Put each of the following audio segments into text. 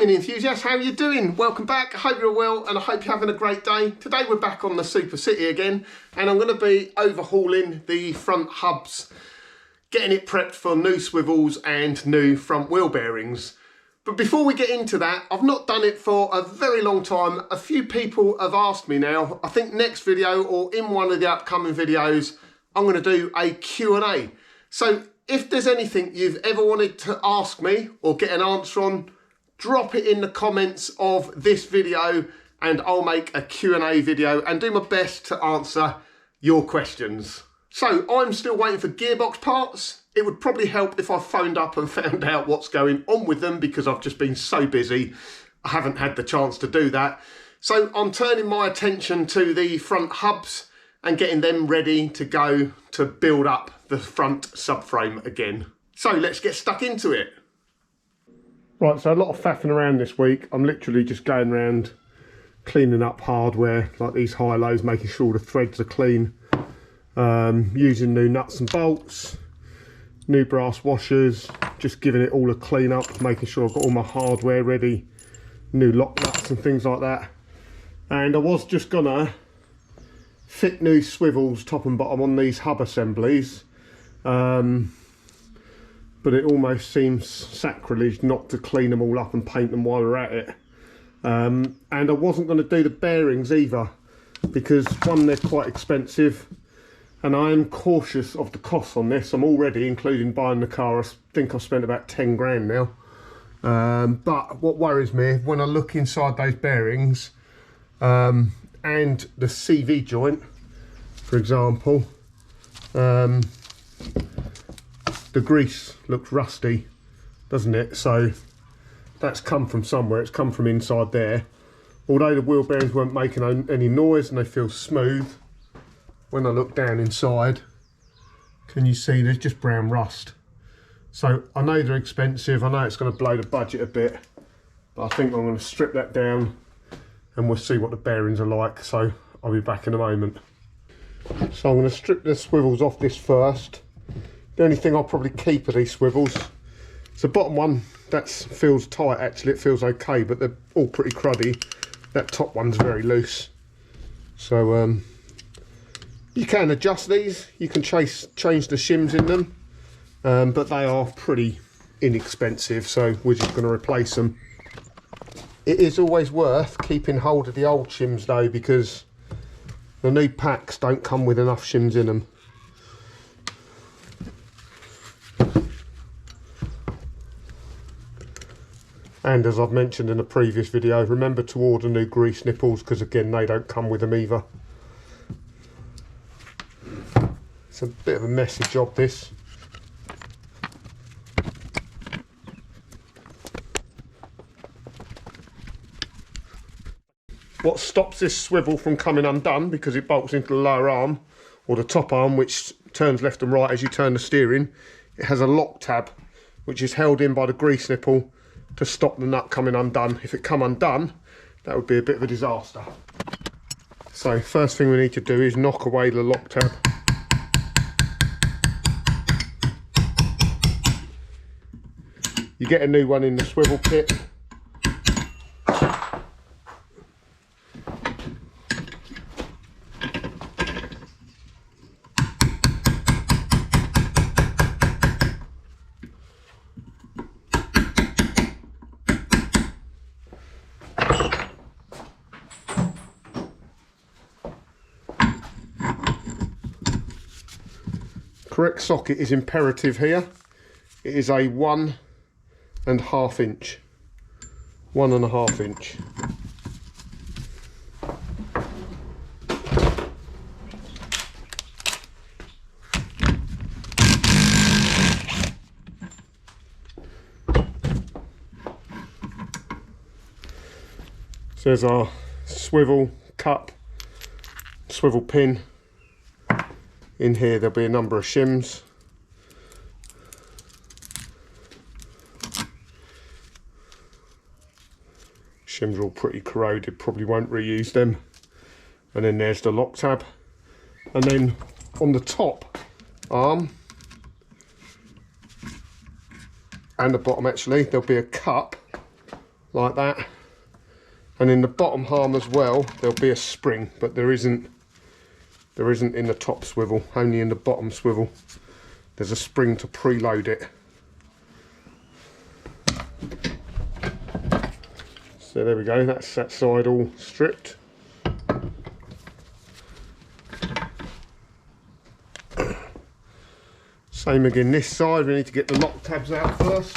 gaming enthusiasts, how are you doing? Welcome back. I hope you're well and I hope you're having a great day. Today we're back on the Super City again and I'm going to be overhauling the front hubs, getting it prepped for new swivels and new front wheel bearings. But before we get into that, I've not done it for a very long time. A few people have asked me now. I think next video or in one of the upcoming videos, I'm going to do a Q&A. So if there's anything you've ever wanted to ask me or get an answer on, drop it in the comments of this video and I'll make a Q&A video and do my best to answer your questions. So I'm still waiting for gearbox parts. It would probably help if I phoned up and found out what's going on with them because I've just been so busy. I haven't had the chance to do that. So I'm turning my attention to the front hubs and getting them ready to go to build up the front subframe again. So let's get stuck into it. Right, so a lot of faffing around this week. I'm literally just going around cleaning up hardware, like these high-lows, making sure the threads are clean. Using new nuts and bolts, new brass washers, just giving it all a clean up, making sure I've got all my hardware ready, new lock nuts and things like that. And I was just gonna fit new swivels top and bottom on these hub assemblies, but it almost seems sacrilege not to clean them all up and paint them while we're at it. And I wasn't going to do the bearings either because one, they're quite expensive and I am cautious of the costs on this. I'm already, including buying the car, I think I've spent about 10 grand now. But what worries me, when I look inside those bearings and the CV joint, for example, the grease looks rusty, doesn't it? So that's come from somewhere. It's come from inside there. Although the wheel bearings weren't making any noise and they feel smooth, when I look down inside, can you see there's just brown rust? So I know they're expensive. I know it's going to blow the budget a bit, but I think I'm going to strip that down and we'll see what the bearings are like. So I'll be back in a moment. So I'm going to strip the swivels off this first. The only thing I'll probably keep are these swivels. It's the bottom one that feels tight, actually it feels okay, but they're all pretty cruddy. That top one's very loose. So you can adjust these, you can change the shims in them, but they are pretty inexpensive, so we're just going to replace them. It is always worth keeping hold of the old shims though, because the new packs don't come with enough shims in them. And as I've mentioned in a previous video, remember to order new grease nipples because again they don't come with them either. It's a bit of a messy job this. What stops this swivel from coming undone, because it bolts into the lower arm or the top arm, which turns left and right as you turn the steering, it has a lock tab which is held in by the grease nipple to stop the nut coming undone. If it come undone, that would be a bit of a disaster. So first thing we need to do is knock away the lock tab. You get a new one in the swivel kit. Correct socket is imperative here. It is a 1.5 inch. 1.5 inch. So there's our swivel cup, swivel pin. In here there'll be a number of shims. Shims are all pretty corroded, probably won't reuse them. And then there's the lock tab. And then on the top arm and the bottom actually, there'll be a cup like that. And in the bottom arm as well, there'll be a spring, but there isn't in the top swivel, only in the bottom swivel. There's a spring to preload it. So there we go, that's that side all stripped. Same again this side, we need to get the lock tabs out first.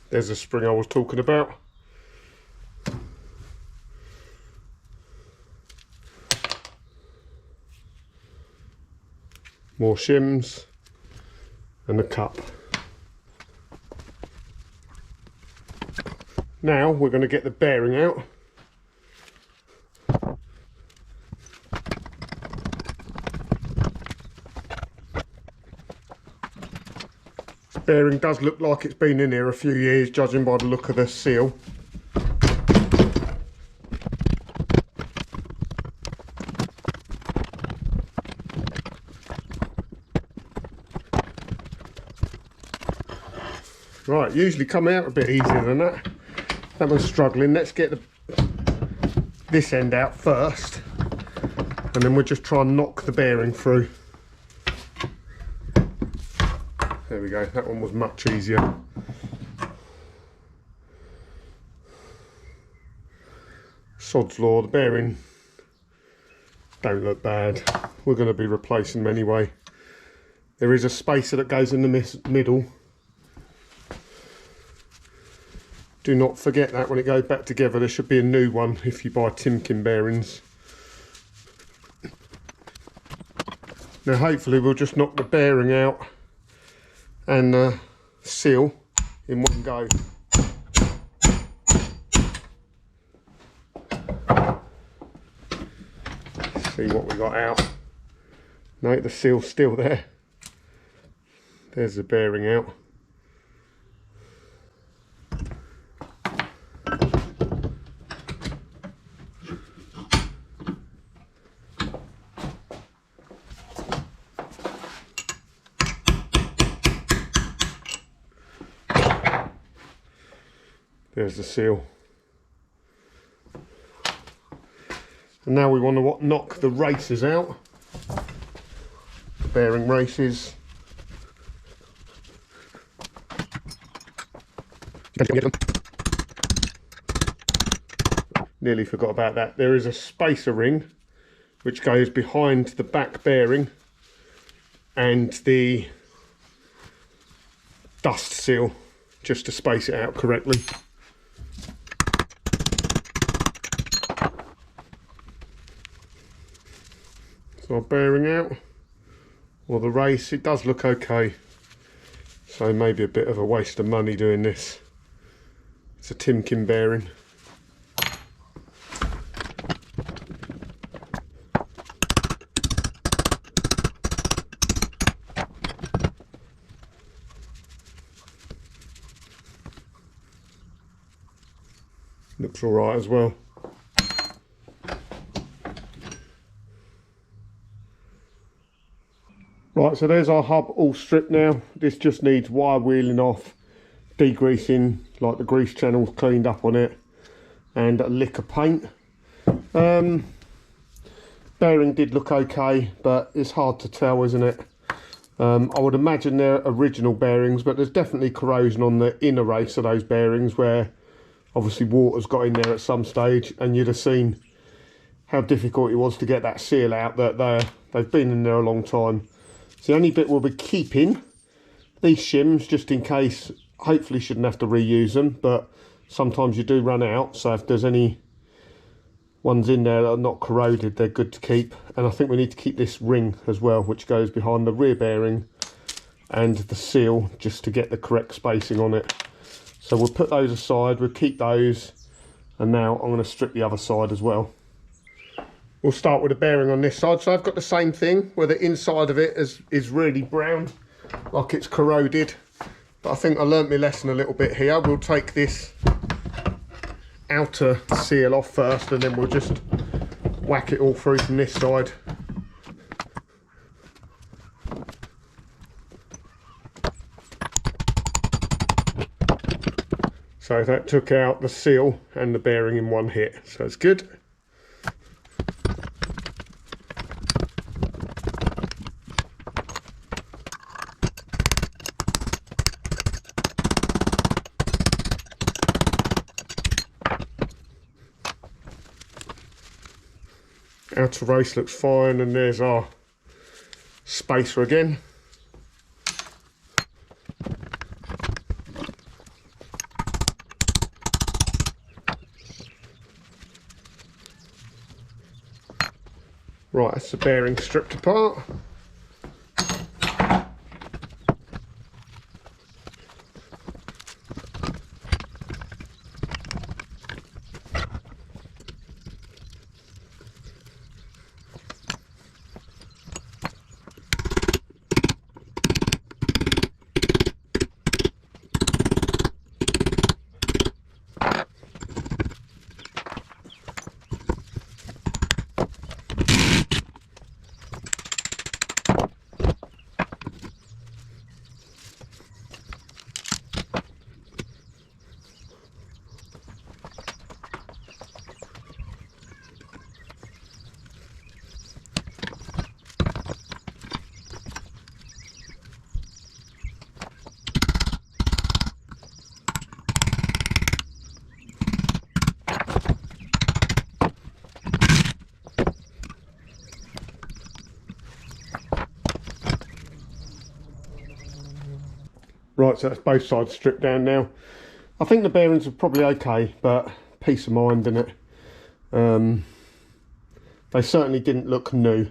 There's the spring I was talking about. More shims and the cup. Now we're going to get the bearing out. Bearing does look like it's been in here a few years, judging by the look of the seal. Right, usually come out a bit easier than that. That one's struggling. Let's get this end out first, and then we'll just try and knock the bearing through. There we go, that one was much easier. Sod's law, the bearing don't look bad. We're going to be replacing them anyway. There is a spacer that goes in the middle. Do not forget that when it goes back together. There should be a new one if you buy Timken bearings. Now hopefully we'll just knock the bearing out and seal in one go. See what we got out. No, the seal's still there. There's the bearing out. There's the seal. And now we want to knock the races out. The bearing races. Nearly forgot about that. There is a spacer ring which goes behind the back bearing and the dust seal, just to space it out correctly. So our bearing out, or the race, it does look okay. So maybe a bit of a waste of money doing this. It's a Timken bearing. Looks all right as well. Right, so there's our hub all stripped now. This just needs wire wheeling off, degreasing, like the grease channels cleaned up on it, and a lick of paint. Bearing did look okay, but it's hard to tell, isn't it? I would imagine they're original bearings, but there's definitely corrosion on the inner race of those bearings where obviously water's got in there at some stage, and you'd have seen how difficult it was to get that seal out. That they've been in there a long time. So the only bit we'll be keeping these shims just in case. Hopefully shouldn't have to reuse them, but sometimes you do run out. So if there's any ones in there that are not corroded, they're good to keep. And I think we need to keep this ring as well, which goes behind the rear bearing and the seal, just to get the correct spacing on it. So we'll put those aside, we'll keep those, and now I'm going to strip the other side as well. We'll start with the bearing on this side. So I've got the same thing where the inside of it is really brown, like it's corroded. But I think I learnt my lesson a little bit here. We'll take this outer seal off first, and then we'll just whack it all through from this side. So that took out the seal and the bearing in one hit, so it's good. Outer race looks fine, and there's our spacer again. Right, that's the bearing stripped apart. Right, so that's both sides stripped down now. I think the bearings are probably okay, but peace of mind, innit? They certainly didn't look new.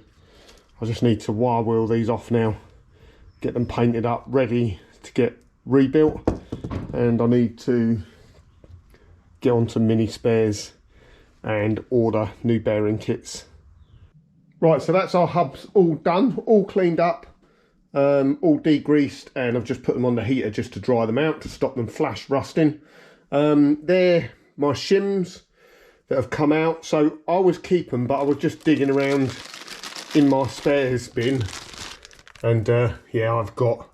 I just need to wire wheel these off now, get them painted up, ready to get rebuilt, and I need to get onto mini spares and order new bearing kits. Right, so that's our hubs all done, all cleaned up. All degreased, and I've just put them on the heater just to dry them out to stop them flash rusting. They're my shims that have come out, so I always keep them, but I was just digging around in my spares bin, and yeah, I've got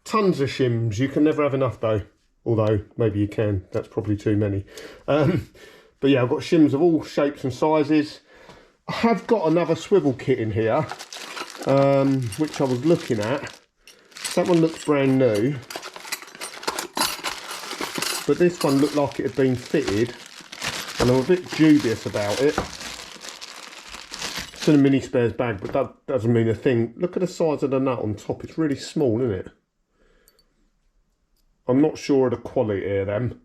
tons of shims. You can never have enough though, although maybe you can, that's probably too many. But yeah, I've got shims of all shapes and sizes. I have got another swivel kit in here, which I was looking at. That one looks brand new, but this one looked like it had been fitted, and I'm a bit dubious about it. It's in a mini spares bag, but that doesn't mean a thing. Look at the size of the nut on top, it's really small, isn't it? I'm not sure of the quality of them,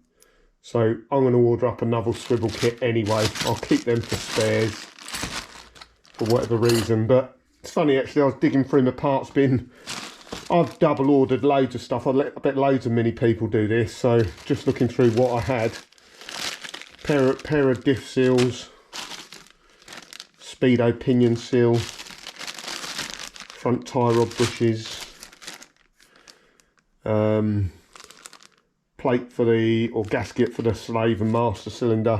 so I'm going to order up another swivel kit anyway. I'll keep them for spares for whatever reason, but it's funny actually, I was digging through my parts bin. I've double ordered loads of stuff. I bet loads of mini people do this, so just looking through what I had. Pair of diff seals, speedo pinion seal, front tie rod bushes, plate for the, or gasket for the slave and master cylinder,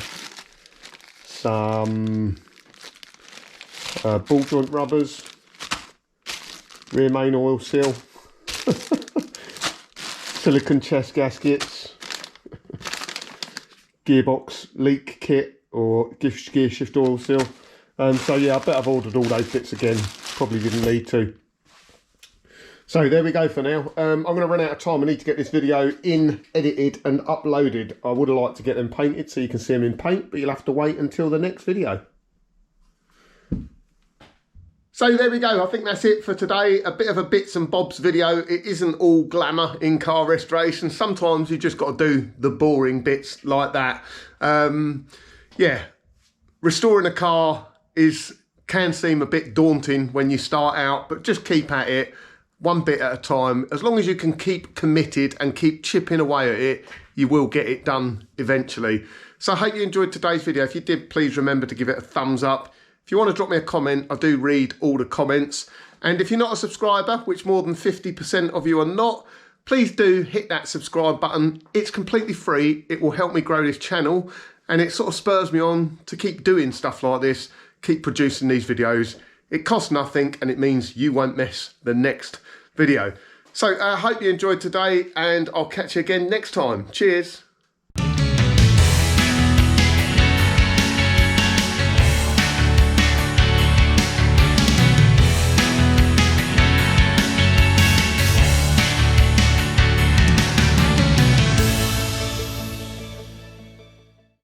some ball joint rubbers, rear main oil seal, silicone chest gaskets, gearbox leak kit or gear shift oil seal. So yeah, I bet I've ordered all those bits again, probably didn't need to. So there we go for now. I'm going to run out of time. I need to get this video in, edited and uploaded. I would have liked to get them painted so you can see them in paint, but you'll have to wait until the next video. So there we go, I think that's it for today. A bit of a bits and bobs video. It isn't all glamour in car restoration. Sometimes you just got to do the boring bits like that. Yeah, restoring a car can seem a bit daunting when you start out, but just keep at it, one bit at a time. As long as you can keep committed and keep chipping away at it, you will get it done eventually. So I hope you enjoyed today's video. If you did, please remember to give it a thumbs up. If you want to drop me a comment, I do read all the comments. And if you're not a subscriber, which more than 50% of you are not, please do hit that subscribe button. It's completely free. It will help me grow this channel, and it sort of spurs me on to keep doing stuff like this, keep producing these videos. It costs nothing and it means you won't miss the next video. So I hope you enjoyed today and I'll catch you again next time. Cheers.